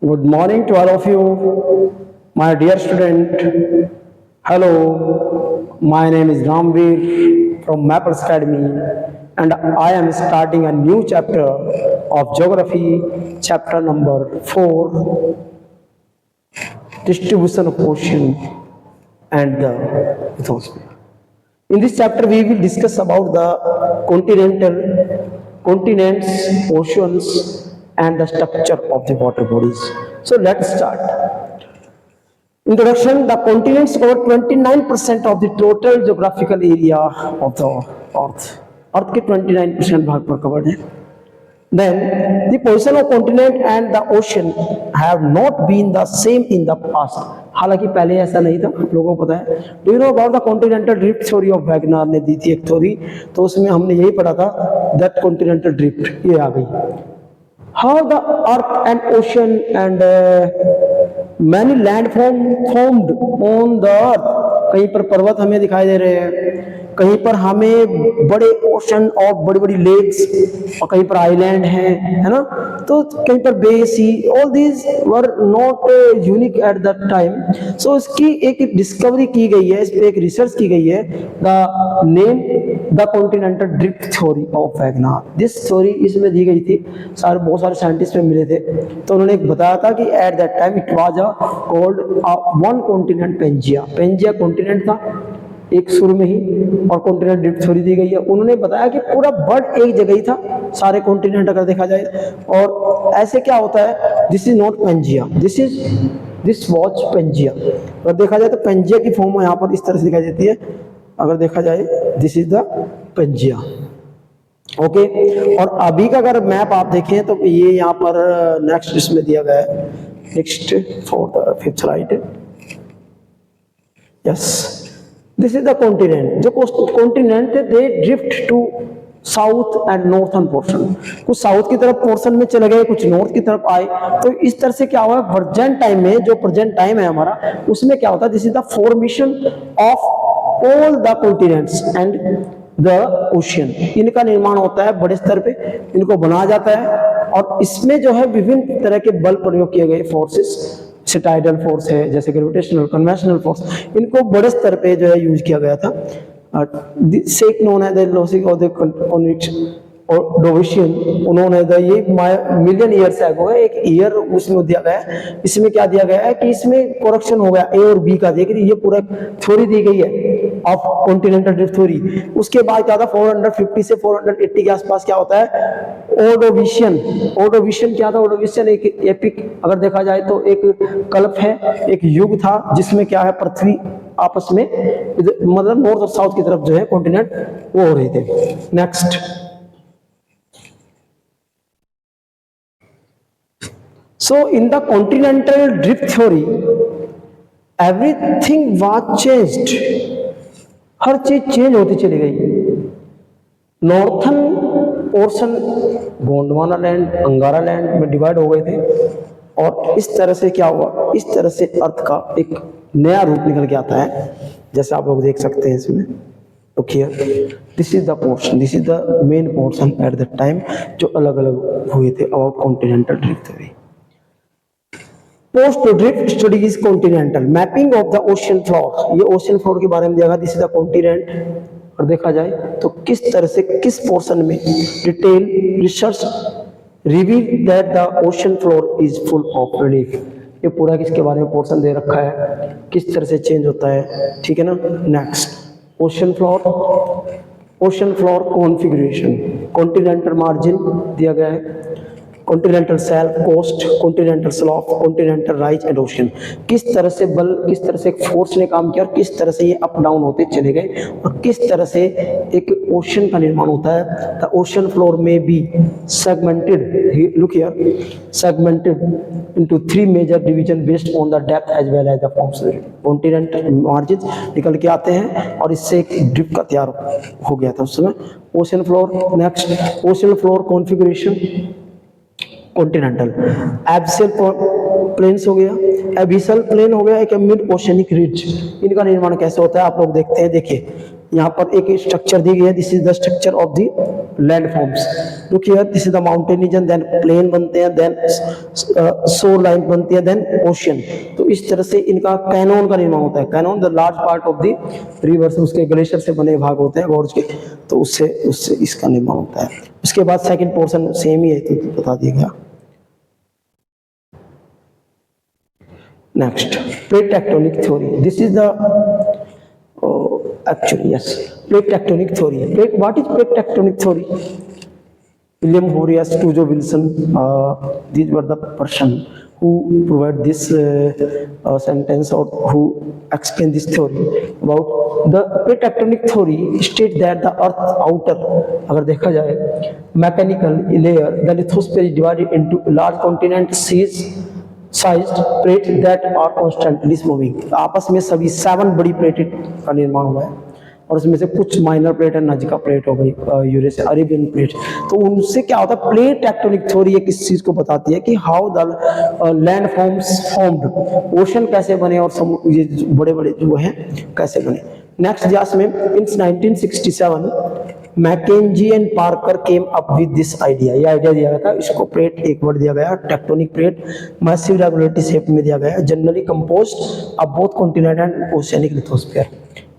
Good morning to all of you, my dear student. Hello, my name is Ramveer from Mappers Academy, and I am starting a new chapter of Geography, chapter number 4, Distribution of Ocean and the Lithosphere. In this chapter, we will discuss about the continents, oceans, and the structure of the water bodies. So let's start. Introduction: the continents cover 29% of the total geographical area of the Earth. Earth के 29% भाग पर covered है. Then the position of continent and the ocean have not been the same in the past. हालांकि पहले ऐसा नहीं था, आप लोगों को पता है. Do you know about the continental drift theory of Wagner ने दी थी एक थ्योरी, तो उसमें हमने यही पढ़ा था, that continental drift ये आ गई. How the earth and ocean and many landforms formed on the earth. कहीं पर पर्वत हमें दिखाई दे रहे हैं, कहीं पर हमें बड़े ओशन और बड़ी बड़ी लेक्स, और कहीं पर आइलैंड है ना. तो कहीं पर बे सी, all these were not unique at that time. So इसकी एक डिस्कवरी की गई है, इस पे एक रिसर्च की गई है. The name the continental drift theory of Wagner. This theory इसमें दी गई थी, बहुत सारे साइंटिस्ट में मिले थे, तो उन्होंने एक बताया था कि at that time it was called one continent Pangaea. Pangaea continent था एक शुरू में ही, और कॉन्टिनेंट ड्रिफ्ट थ्योरी दी गई है. उन्होंने बताया कि पूरा वर्ल्ड एक जगह ही था, सारे कॉन्टिनेंट अगर देखा जाए. और ऐसे क्या होता है, this is not Pangaea, this watch Pangaea. अगर देखा जाए तो पेंजिया की फॉर्म यहाँ पर इस तरह से दिखाई देती है. अगर देखा जाए this is the Pangaea. Okay. और अभी का अगर मैप आप देखें तो ये यहाँ पर नेक्स्ट इसमें दिया गया है. Next for the fifth slide. Yes, this is the continent. जो कॉन्टिनेंट है they drift to south and northern portion. कुछ साउथ की तरफ पोर्शन में चले गए, कुछ नॉर्थ की तरफ आए. तो इस तरह से क्या हुआ, प्रेजेंट टाइम में, जो प्रेजेंट टाइम है हमारा, उसमें क्या होता है, this is the formation of all the continents and the ocean. इनका निर्माण होता है बड़े स्तर पे, इनको बनाया जाता है. और इसमें जो है विभिन्न तरह के बल प्रयोग किए गए, फोर्सेस, जैसे टाइडल फोर्स है, जैसे ग्रेविटेशनल, कन्वेंशनल फोर्स, इनको बड़े स्तर पे जो है यूज किया गया था. सेक नोन है द लॉसिक ऑफ द कन्विक्शन और डोविशियन. उन्होंने ये मिलियन ईयर्स एगो है, एक ईयर उसमें दिया गया है. इसमें क्या दिया गया है कि इसमें करेक्शन हो गया ए और बी का. देखिए ये पूरा थ्योरी दी गई है ऑफ कॉन्टिनेंटल ड्रिफ्ट थ्योरी. उसके बाद क्या था, 450 से 480 के आसपास क्या होता है, ओर्डोविशियन. ओर्डोविशियन क्या था, ओर्डोविशियन एक एपिक, अगर देखा जाए तो एक कल्प है, एक युग था जिसमें क्या है, पृथ्वी आपस में मतलब नॉर्थ और साउथ की तरफ जो है कॉन्टिनेंट वो हो रहे थे. Next. So in the continental drift theory, everything was changed. हर चीज चेंज होती चली गई. नॉर्थन पोर्शन गोंडवाना लैंड, अंगारा लैंड में डिवाइड हो गए थे. और इस तरह से क्या हुआ, इस तरह से अर्थ का एक नया रूप निकल के आता है, जैसे आप लोग देख सकते हैं इसमें. तो here this is the portion, this is the main portion at the time, जो अलग अलग हुए थे about continental drift theory. Post drift study is continental mapping of the ocean floor. ये ओशियन फ्लोर के बारे में दिया गया, दिस इज द कॉन्टिनेंट. और देखा जाए तो किस तरह से किस पोर्शन में detail research reveal that the ocean floor is full of relief. ये पूरा किसके बारे में पोर्शन दे रखा है, किस तरह से चेंज होता है, ठीक है ना. Next, ocean floor configuration. Continental margin दिया गया है, continental shelf, coast, continental slope, continental rise and ocean. किस तरह से बल, किस तरह से फोर्स ने काम किया, और किस तरह से ये अप डाउन होते चले गए, और किस तरह से एक ओशन का निर्माण होता है. The ocean floor may be segmented, look here, segmented into 3 major division based on the depth as well as the forms. Continental margin निकल के आते हैं, और इससे एक ड्रिफ्ट का तैयार हो गया था उस समय. Ocean floor. Next, ocean floor configuration continental. Abyssal plains हो गया, एबिसल प्लेन हो गया, एक मिड ओशनिक रिज. इनका निर्माण कैसे होता है आप लोग देखते हैं. देखिए यहाँ पर एक स्ट्रक्चर दी गई है, this is the structure of the land forms. Look here, this is the mountain region, then plain बनते हैं, देन शोर लाइन बनती है, देन ओशियन। तो इस तरह से इनका कैनोन का निर्माण होता है। Canon the large part of the reverse, उसके ग्लेशियर से बने भाग होते हैं गॉर्ज के, तो उससे उससे इसका निर्माण होता है। उसके बाद सेकंड पोर्शन सेम ही है, तो बता दिया गया। Next, plate tectonic theory. This is the actually yes, plate tectonic theory. What is plate tectonic theory? William Horrius, Tujo Wilson, these were the person who provide this sentence or who explain this theory about the plate tectonic theory state that the earth outer, अगर देखा जाए mechanical layer, the lithosphere is divided into large continent seas sized plate that are constantly moving. आपस में सभी 7 बड़ी plate का निर्माण हुआ है, और उसमें से कुछ माइनर प्लेट है, नजिका प्लेट हो गई, यूरेस अरेबियन प्लेट। तो उनसे क्या होता है, प्लेट टेक्टोनिक थ्योरी किस चीज को बताती है कि how the land forms formed, ocean कैसे बने और ये बड़े बड़े जो हैं कैसे बने। नेक्स्ट क्लास में in 1967 McKenzie and Parker came up with this idea. ये आइडिया दिया गया था, इसको प्लेट एक वर्ड दिया गया, tectonic plate massive regulatory shape में दिया गया, generally composed of both continent and oceanic lithosphere.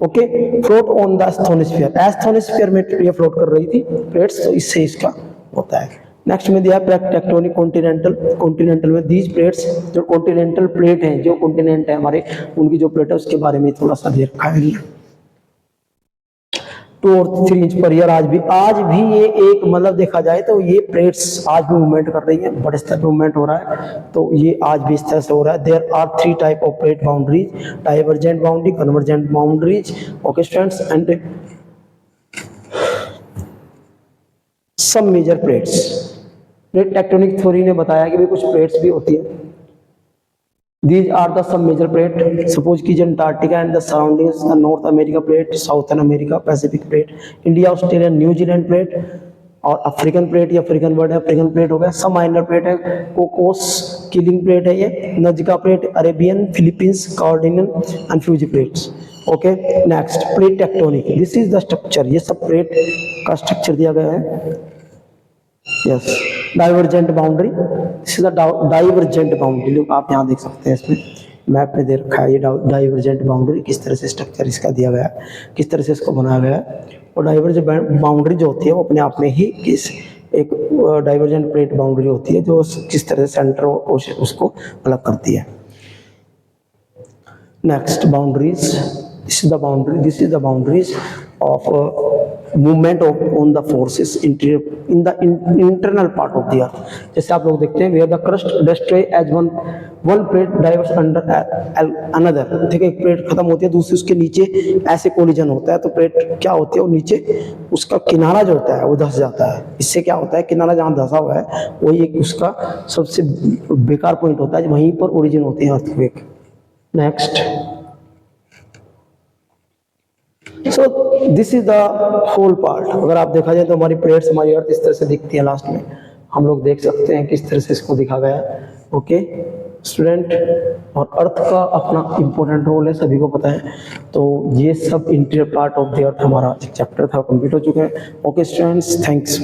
Okay, float on the asthenosphere, asthenosphere में ये फ्लोट कर रही थी प्लेट्स, तो इससे इसका होता है। नेक्स्ट में दिया टेक्टोनिक कॉन्टिनेंटल, कॉन्टिनेंटल में दीज प्लेट्स, जो कॉन्टिनेंटल प्लेट है, जो कॉन्टिनेंट है हमारे, उनकी जो प्लेट है उसके बारे में थोड़ा सा दे रखा है। 2 और 3 इंच पर ईयर आज भी ये एक मतलब देखा जाए तो ये प्लेट्स आज भी मूवमेंट कर रही है, बड़े स्तर पे मूवमेंट हो रहा है, तो ये आज भी इस तरह से हो रहा है। There are 3 type of plate boundaries, divergent boundary, convergent boundaries, okay students, and sub major plates. Plate tectonic theory ने बताया कि भी कुछ प्लेट्स भी होती है। These are the some major plate. Suppose कि Antarctica and the surroundings, the North America plate, Southern America, Pacific plate, India, Australia, New Zealand plate, और अफ्रीकन प्लेट, या अफ्रीकन वर्ड है, अफ्रीकन प्लेट हो गया। सब माइनर प्लेट है, Cocos Keeling plate है, ये Nazca plate, Arabian, Philippines, cardinal and Fiji plates. Okay, next plate tectonic, this is the structure, ये सब प्लेट का स्ट्रक्चर दिया गया है। Yes, divergent boundary, this is the divergent boundary, आप यहाँ देख सकते हैं, इसमें मैप में दे रखा है ये डाइवर्जेंट बाउंड्री, किस तरह से स्ट्रक्चर इसका दिया गया है, किस तरह से इसको बनाया गया है। और डाइवर्जेंट बाउंड्री जो होती है वो अपने आप में ही किस एक डाइवर्जेंट प्लेट बाउंड्री होती है, जो किस तरह से सेंटर उसको अलग करती है। Next boundaries, this is the boundaries of movement on the forces in the internal part of the earth। जैसे आप लोग देखते हैं, where the crust destroy as one plate diverges under another, ठीक है, एक प्लेट खत्म होती है, दूसरी उसके नीचे ऐसे कोलिजन होता है, तो प्लेट क्या होती है, और नीचे उसका किनारा जो होता है वो धंस जाता है। इससे क्या होता है, किनारा जहाँ धंसा हुआ है वही एक उसका सबसे बेकार पॉइंट होता है, वहीं पर ओरिजिन होते हैं earthquake. Next, so this is the whole part. अगर आप देखा जाए तो हमारी प्लेट्स, हमारी अर्थ इस तरह से दिखती है। लास्ट में हम लोग देख सकते हैं किस तरह से इसको दिखा गया है। ओके स्टूडेंट, और अर्थ का अपना इंपॉर्टेंट रोल है, सभी को पता है। तो ये सब interior part of the earth हमारा एक चैप्टर था, कंप्लीट हो चुका है। Okay students, thanks.